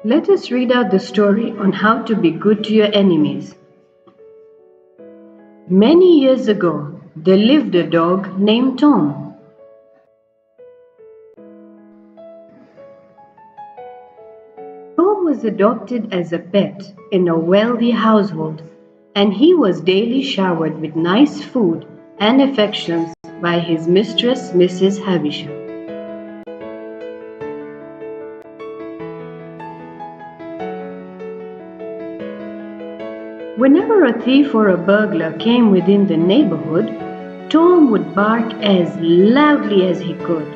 Let us read out the story on how to be good to your enemies. Many years ago, there lived a dog named Tom. Tom was adopted as a pet in a wealthy household, and he was daily showered with nice food and affections by his mistress, Mrs. Havisham. Whenever a thief or a burglar came within the neighborhood, Tom would bark as loudly as he could.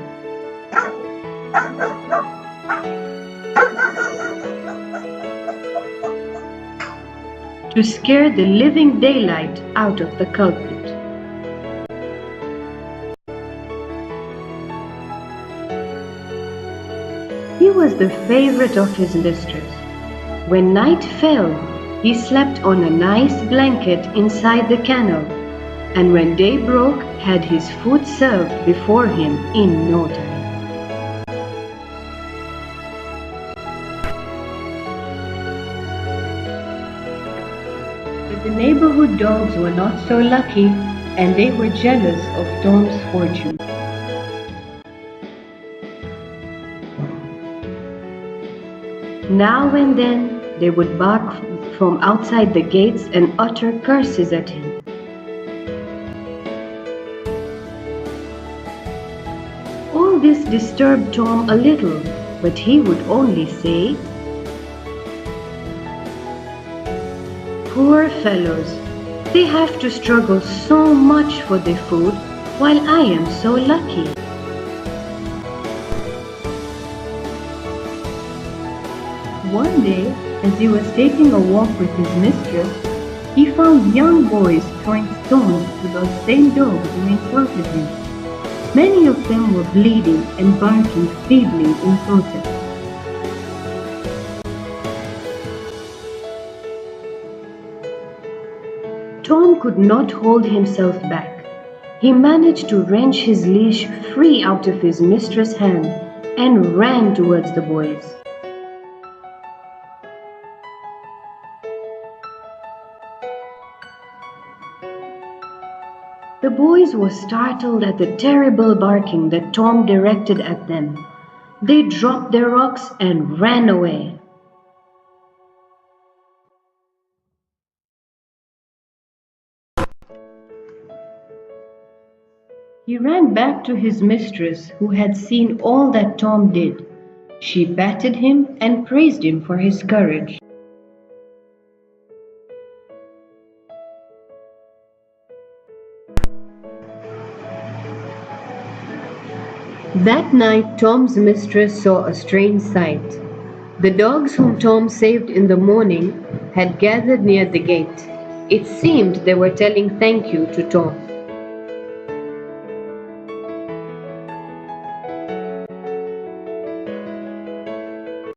To scare the living daylight out of the culprit. He was the favorite of his mistress. When night fell, he slept on a nice blanket inside the kennel, and when day broke, had his food served before him in no time. But the neighborhood dogs were not so lucky, and they were jealous of Tom's fortune. Now and then, they would bark from outside the gates and utter curses at him. All this disturbed Tom a little, but he would only say, "Poor fellows, they have to struggle so much for their food, while I am so lucky." One day, as he was taking a walk with his mistress, he found young boys throwing stones to those same dogs who insulted him. Many of them were bleeding and barking feebly in protest. Tom could not hold himself back. He managed to wrench his leash free out of his mistress' hand and ran towards the boys. The boys were startled at the terrible barking that Tom directed at them. They dropped their rocks and ran away. He ran back to his mistress, who had seen all that Tom did. She patted him and praised him for his courage. That night, Tom's mistress saw a strange sight. The dogs whom Tom saved in the morning had gathered near the gate. It seemed they were telling thank you to Tom.